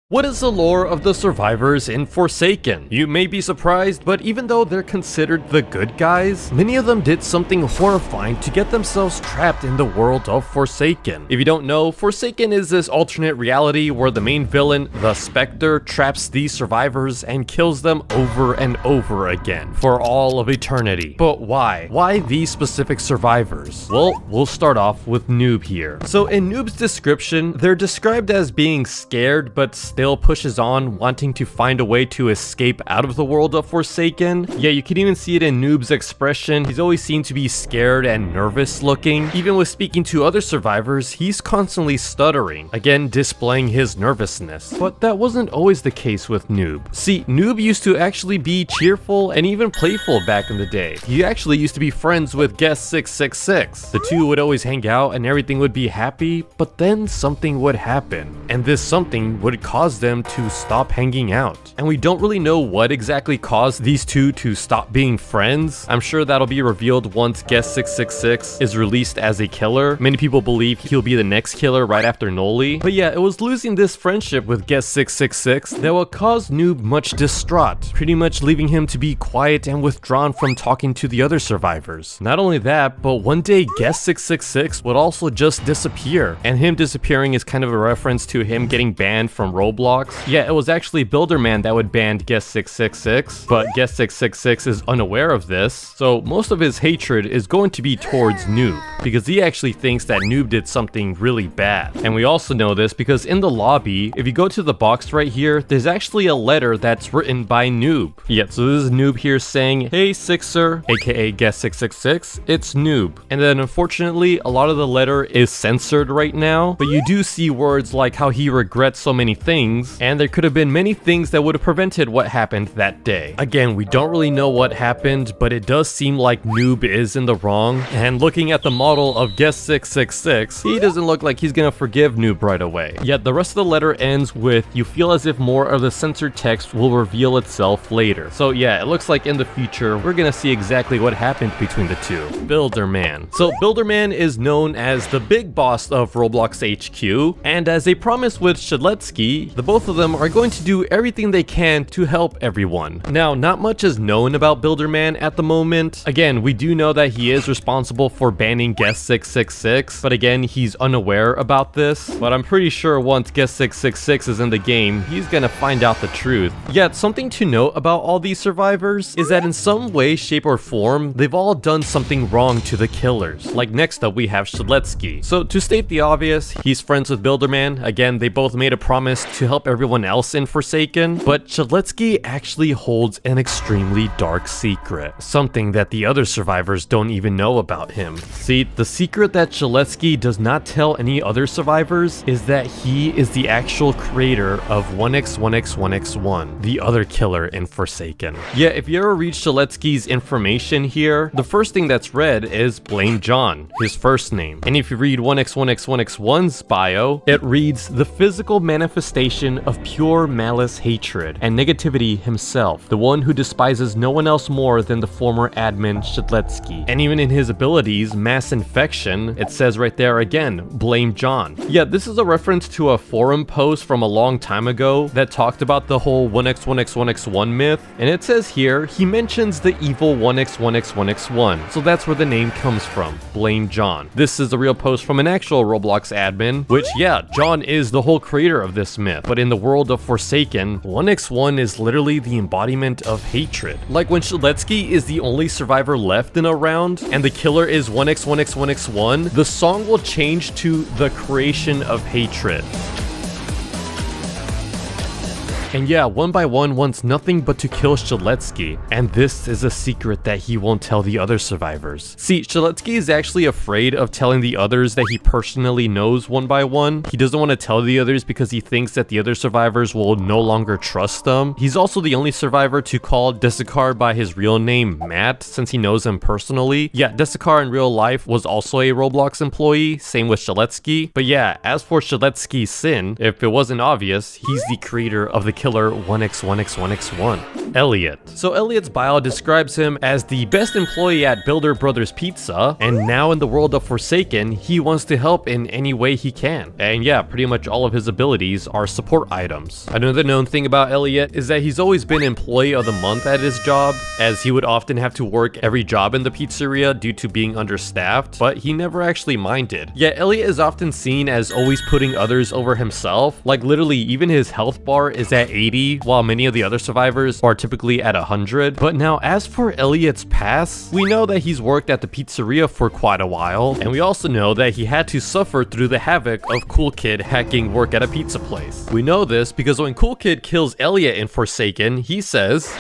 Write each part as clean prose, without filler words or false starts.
What is the lore of the survivors in Forsaken? You may be surprised, but even though they're considered the good guys, many of them did something horrifying to get themselves trapped in the world of Forsaken. If you don't know, Forsaken is this alternate reality where the main villain, the Spectre, traps these survivors and kills them over and over again for all of eternity. But why? Why these specific survivors? Well, we'll start off with Noob here. So in Noob's description, they're described as being scared but still pushes on, wanting to find a way to escape out of the world of Forsaken. Yeah, you can even see it in Noob's expression. He's always seen to be scared and nervous looking. Even with speaking to other survivors, he's constantly stuttering, again displaying his nervousness. But that wasn't always the case with Noob. See, Noob used to actually be cheerful and even playful back in the day. He actually used to be friends with Guest 666. The two would always hang out and everything would be happy, but then something would happen. And this something would cause them to stop hanging out. And we don't really know what exactly caused these two to stop being friends. I'm sure that'll be revealed once Guest 666 is released as a killer. Many people believe he'll be the next killer right after Noli. But yeah, it was losing this friendship with Guest 666 that will cause Noob much distraught, pretty much leaving him to be quiet and withdrawn from talking to the other survivors. Not only that, but one day Guest 666 would also just disappear. And him disappearing is kind of a reference to him getting banned from Roblox. Yeah, it was actually Builderman that would ban Guest 666, but Guest 666 is unaware of this, so most of his hatred is going to be towards Noob, because he actually thinks that Noob did something really bad. And we also know this because in the lobby, if you go to the box right here, there's actually a letter that's written by Noob. Yeah, so this is Noob here saying, "Hey Sixer," aka Guest 666, "it's Noob." And then unfortunately, a lot of the letter is censored right now, but you do see words like how he regrets so many things, and there could have been many things that would have prevented what happened that day. Again, we don't really know what happened, but it does seem like Noob is in the wrong, and looking at the model of Guest 666, he doesn't look like he's gonna forgive Noob right away. Yet the rest of the letter ends with, "You feel as if more of the censored text will reveal itself later." So yeah, it looks like in the future, we're gonna see exactly what happened between the two. Builderman. So Builderman is known as the big boss of Roblox HQ, and as a promise with Shadletsky, the both of them are going to do everything they can to help everyone. Now, not much is known about Builderman at the moment. Again, we do know that he is responsible for banning Guest 666, but again, he's unaware about this. But I'm pretty sure once Guest 666 is in the game, he's gonna find out the truth. Yet, something to note about all these survivors is that in some way, shape, or form, they've all done something wrong to the killers. Like next up, we have Shadletsky. So to state the obvious, he's friends with Builderman. Again, they both made a promise to help everyone else in Forsaken, but Shadletsky actually holds an extremely dark secret, something that the other survivors don't even know about him. See, the secret that Shadletsky does not tell any other survivors is that he is the actual creator of 1x1x1x1, the other killer in Forsaken. Yeah, if you ever read Shadletsky's information here, the first thing that's read is Blame John, his first name. And if you read 1x1x1x1's bio, it reads the physical manifestation of pure malice, hatred, and negativity himself, the one who despises no one else more than the former admin Shadletsky. And even in his abilities, Mass Infection, it says right there again, Blame John. Yeah, this is a reference to a forum post from a long time ago that talked about the whole 1x1x1x1 myth, and it says here, he mentions the evil 1x1x1x1, so that's where the name comes from, Blame John. This is a real post from an actual Roblox admin, which yeah, John is the whole creator of this myth, but in the world of Forsaken, 1x1 is literally the embodiment of hatred. Like when Shadletsky is the only survivor left in a round, and the killer is 1x1x1x1, the song will change to the creation of hatred. And yeah, 1x1 wants nothing but to kill Shadletsky, and this is a secret that he won't tell the other survivors. See, Shadletsky is actually afraid of telling the others that he personally knows 1x1. He doesn't want to tell the others because he thinks that the other survivors will no longer trust them. He's also the only survivor to call Desikar by his real name, Matt, since he knows him personally. Yeah, Desikar in real life was also a Roblox employee, same with Shadletsky. But yeah, as for Shadletsky's sin, if it wasn't obvious, he's the creator of the killer 1x1x1x1. Elliot. So Elliot's bio describes him as the best employee at Builder Brothers Pizza, and now in the world of Forsaken, he wants to help in any way he can. And yeah, pretty much all of his abilities are support items. Another known thing about Elliot is that he's always been Employee of the Month at his job, as he would often have to work every job in the pizzeria due to being understaffed, but he never actually minded. Yet Elliot is often seen as always putting others over himself. Like literally, even his health bar is at 80, while many of the other survivors are typically at 100. But now, as for Elliot's past, we know that he's worked at the pizzeria for quite a while, and we also know that he had to suffer through the havoc of Cool Kid hacking work at a pizza place. We know this because when Cool Kid kills Elliot in Forsaken, he says,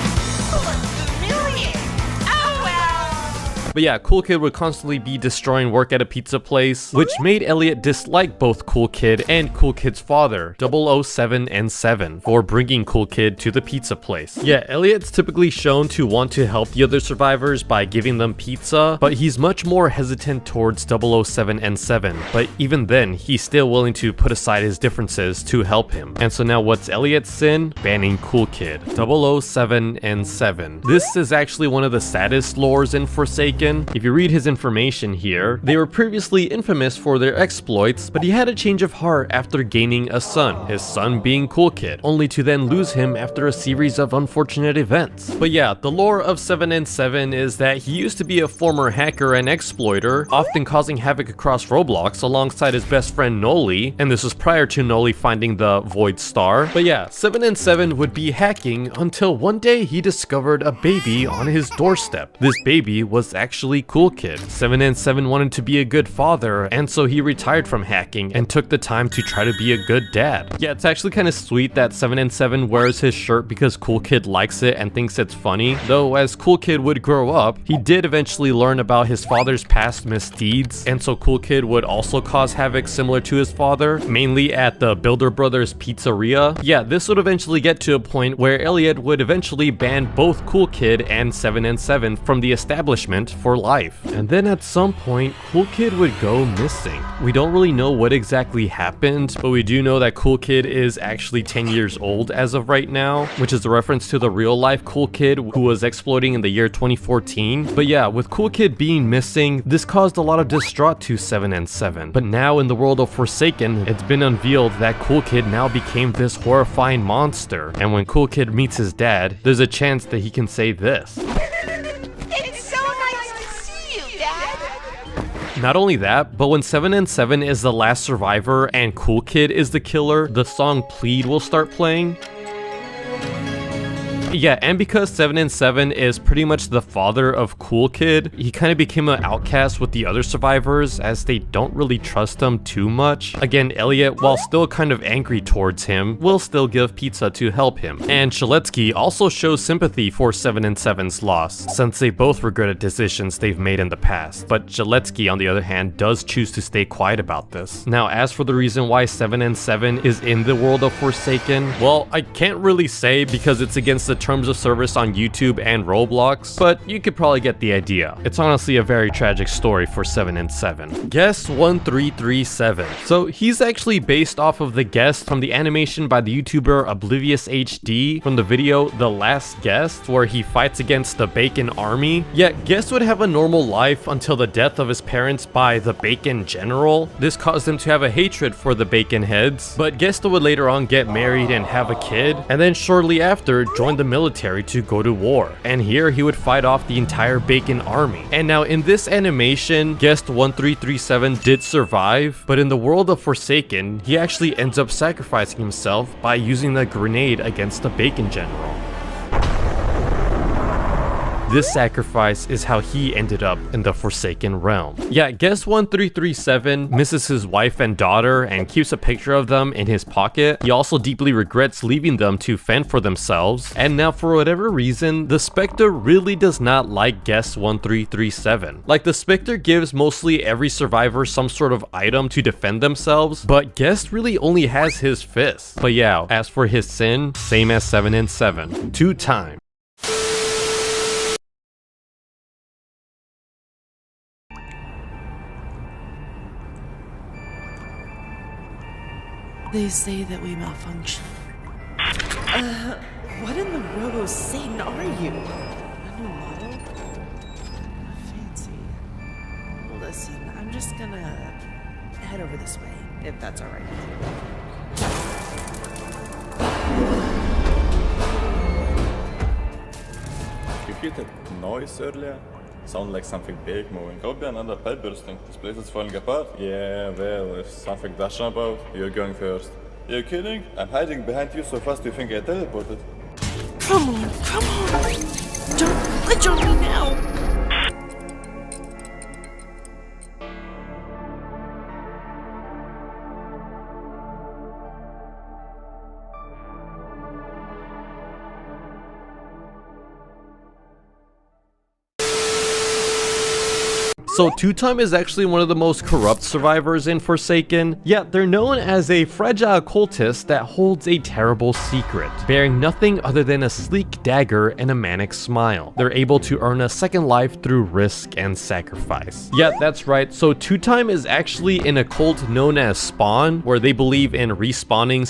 but yeah, Cool Kid would constantly be destroying work at a pizza place, which made Elliot dislike both Cool Kid and Cool Kid's father, 007 and 7, for bringing Cool Kid to the pizza place. Yeah, Elliot's typically shown to want to help the other survivors by giving them pizza, but he's much more hesitant towards 007 and 7, but even then, he's still willing to put aside his differences to help him. And so now what's Elliot's sin? Banning Cool Kid, 007 and 7. This is actually one of the saddest lores in Forsaken. If you read his information here, they were previously infamous for their exploits, but he had a change of heart after gaining a son, his son being Cool Kid, only to then lose him after a series of unfortunate events. But yeah, the lore of 7 and 7 is that he used to be a former hacker and exploiter, often causing havoc across Roblox alongside his best friend Noli, and this was prior to Noli finding the Void Star. But yeah, 7 and 7 would be hacking until one day he discovered a baby on his doorstep. This baby was actually Cool Kid. 7 and 7 wanted to be a good father, and so he retired from hacking and took the time to try to be a good dad. Yeah, it's actually kind of sweet that 7 and 7 wears his shirt because Cool Kid likes it and thinks it's funny, though as Cool Kid would grow up, he did eventually learn about his father's past misdeeds, and so Cool Kid would also cause havoc similar to his father, mainly at the Builder Brothers Pizzeria. Yeah, this would eventually get to a point where Elliot would eventually ban both Cool Kid and 7 and 7 from the establishment for life. And then at some point, Cool Kid would go missing. We don't really know what exactly happened, but we do know that Cool Kid is actually 10 years old as of right now, which is a reference to the real life Cool Kid who was exploiting in the year 2014. But yeah, with Cool Kid being missing, this caused a lot of distraught to 7 and 7. But now in the world of Forsaken, it's been unveiled that Cool Kid now became this horrifying monster. And when Cool Kid meets his dad, there's a chance that he can say this. Not only that, but when 7 and 7 is the last survivor and Cool Kid is the killer, the song Plead will start playing. Yeah, and because 7 and 7 is pretty much the father of Cool Kid, he kind of became an outcast with the other survivors as they don't really trust him too much. Again, Elliot, while still kind of angry towards him, will still give pizza to help him. And Shaletsky also shows sympathy for 7 and 7's loss, since they both regretted decisions they've made in the past. But Shaletsky, on the other hand, does choose to stay quiet about this. Now, as for the reason why 7 and 7 is in the world of Forsaken, well, I can't really say because it's against the terms of service on YouTube and Roblox, but you could probably get the idea. It's honestly a very tragic story for 7 and 7. Guest 1337. So he's actually based off of the guest from the animation by the YouTuber Oblivious HD from the video The Last Guest, where he fights against the Bacon Army. Yet Guest would have a normal life until the death of his parents by the Bacon General. This caused him to have a hatred for the Bacon Heads, but Guest would later on get married and have a kid, and then shortly after join the military to go to war. And here he would fight off the entire Bacon army. And now in this animation, Guest 1337 did survive, but in the world of Forsaken, he actually ends up sacrificing himself by using the grenade against the Bacon General. This sacrifice is how he ended up in the Forsaken realm. Yeah, Guest 1337 misses his wife and daughter and keeps a picture of them in his pocket. He also deeply regrets leaving them to fend for themselves. And now for whatever reason, the Spectre really does not like Guest 1337. Like, the Spectre gives mostly every survivor some sort of item to defend themselves, but Guest really only has his fists. But yeah, as for his sin, same as 7 and 7. 2 times. They say that we malfunction. What in the robo Satan are you? A new model? Fancy. Listen, I'm just gonna head over this way, if that's alright with you. You heard that noise earlier? Sounded like something big moving. Could be another pipe bursting. This place is falling apart. Yeah, well, if something does jump out, you're going first. You're kidding? I'm hiding behind you so fast you think I teleported. Come on! Don't glitch on me now! So Two-Time is actually one of the most corrupt survivors in Forsaken, yet they're known as a fragile cultist that holds a terrible secret, bearing nothing other than a sleek dagger and a manic smile. They're able to earn a second life through risk and sacrifice. Yeah, that's right, so Two-Time is actually in a cult known as Spawn, where they believe in respawning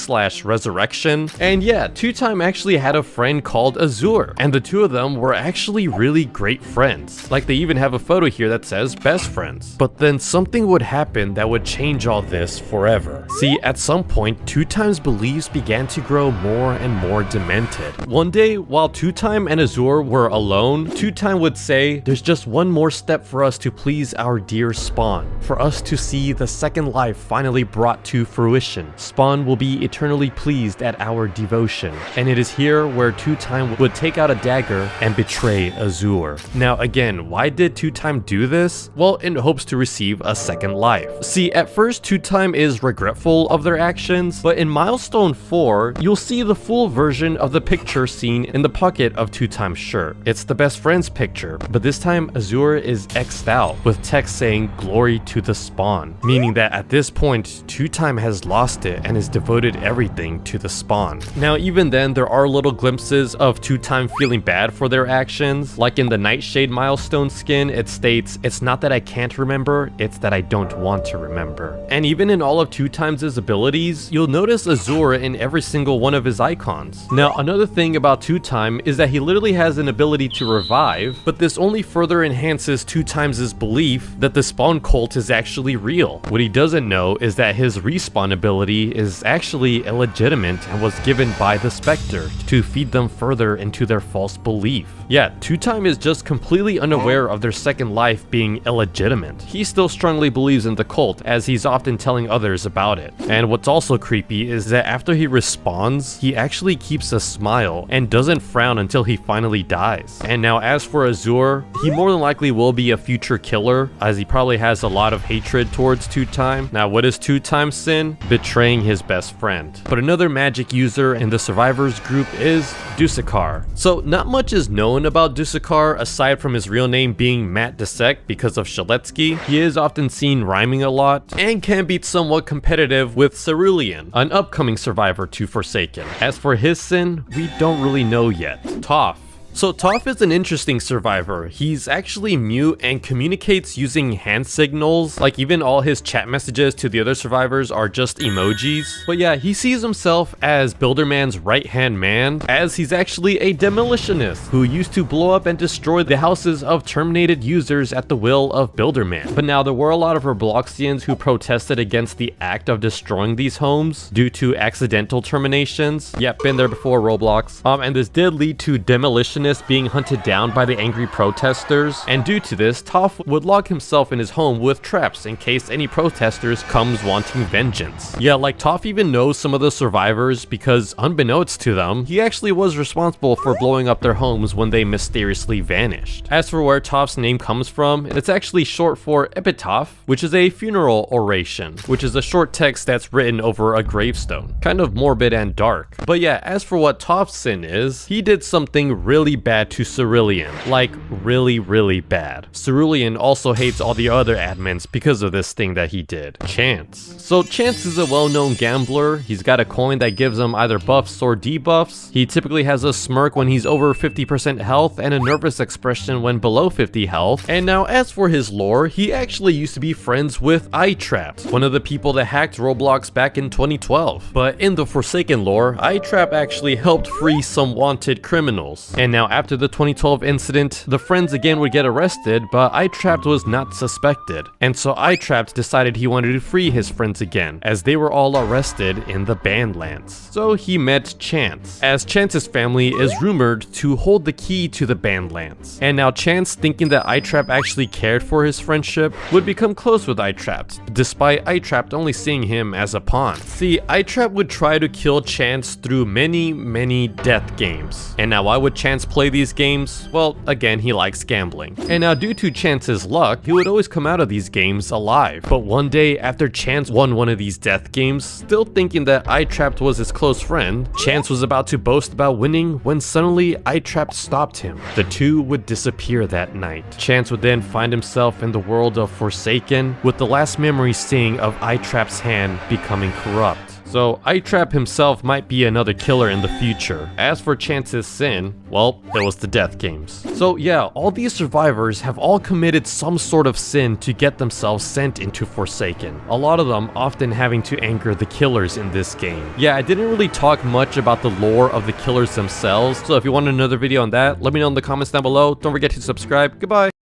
/ resurrection. And yeah, Two-Time actually had a friend called Azure, and the two of them were actually really great friends. Like, they even have a photo here that says best friends. But then something would happen that would change all this forever. See, at some point, Two-Time's beliefs began to grow more and more demented. One day, while Two-Time and Azure were alone, Two-Time would say, "There's just one more step for us to please our dear Spawn, for us to see the second life finally brought to fruition. Spawn will be eternally pleased at our devotion." And it is here where Two-Time would take out a dagger and betray Azure. Now again, why did Two-Time do this? Well, in hopes to receive a second life. See, at first Two-Time is regretful of their actions, but in milestone 4, you'll see the full version of the picture seen in the pocket of Two-Time's shirt. It's the best friends picture, but this time Azure is X'd out, with text saying "Glory to the Spawn," meaning that at this point, Two-Time has lost it and has devoted everything to the Spawn. Now even then, there are little glimpses of Two-Time feeling bad for their actions, like in the Nightshade milestone skin, it states, "It's not that I can't remember, it's that I don't want to remember." And even in all of Two-Time's abilities, you'll notice Azure in every single one of his icons. Now another thing about Two-Time is that he literally has an ability to revive, but this only further enhances Two-Time's belief that the Spawn cult is actually real. What he doesn't know is that his respawn ability is actually illegitimate and was given by the Spectre to feed them further into their false belief. Yeah, Two-Time is just completely unaware of their second life being illegitimate. He still strongly believes in the cult, as he's often telling others about it. And what's also creepy is that after he respawns, he actually keeps a smile and doesn't frown until he finally dies. And now as for Azure, he more than likely will be a future killer, as he probably has a lot of hatred towards Two-Time. Now what is Two-Time's sin? Betraying his best friend. But another magic user in the survivors group is Dusakar. So not much is known about Dusakar aside from his real name being Matt Desek because of Shaletsky. He is often seen rhyming a lot and can be somewhat competitive with Cerulean, an upcoming survivor to Forsaken. As for his sin, we don't really know yet. Toph. So Toph is an interesting survivor. He's actually mute and communicates using hand signals, like even all his chat messages to the other survivors are just emojis. But yeah, he sees himself as Builderman's right-hand man, as he's actually a demolitionist who used to blow up and destroy the houses of terminated users at the will of Builderman. But now there were a lot of Robloxians who protested against the act of destroying these homes due to accidental terminations. Yep, been there before, Roblox. And this did lead to demolition being hunted down by the angry protesters, and due to this, Toph would lock himself in his home with traps in case any protesters comes wanting vengeance. Yeah, like Toph even knows some of the survivors because unbeknownst to them, he actually was responsible for blowing up their homes when they mysteriously vanished. As for where Toph's name comes from, it's actually short for epitaph, which is a funeral oration, which is a short text that's written over a gravestone. Kind of morbid and dark. But yeah, as for what Toph's sin is, he did something really really bad to Cerulean, like really bad. Cerulean also hates all the other admins because of this thing that he did, Chance. So Chance is a well-known gambler. He's got a coin that gives him either buffs or debuffs. He typically has a smirk when he's over 50% health and a nervous expression when below 50 health. And now as for his lore, he actually used to be friends with iTrapped, one of the people that hacked Roblox back in 2012. But in the Forsaken lore, iTrap actually helped free some wanted criminals. And now after the 2012 incident, the friends again would get arrested, but iTrapped was not suspected. And so iTrapped decided he wanted to free his friends again, as they were all arrested in the Bandlands. So he met Chance, as Chance's family is rumored to hold the key to the Bandlands. And now Chance, thinking that iTrap actually cared for his friendship, would become close with iTrapped, despite iTrapped only seeing him as a pawn. See, iTrap would try to kill Chance through many death games. And now why would Chance play these games? Well, again, he likes gambling. And now due to Chance's luck, he would always come out of these games alive. But one day after Chance won one of these death games, still thinking that iTrapped was his close friend, Chance was about to boast about winning when suddenly iTrapped stopped him. The two would disappear that night. Chance would then find himself in the world of Forsaken, with the last memory seeing of iTrapped's hand becoming corrupt. So iTrap himself might be another killer in the future. As for Chance's sin, well, it was the death games. So yeah, all these survivors have all committed some sort of sin to get themselves sent into Forsaken. A lot of them often having to anger the killers in this game. Yeah, I didn't really talk much about the lore of the killers themselves, so if you want another video on that, let me know in the comments down below. Don't forget to subscribe. Goodbye!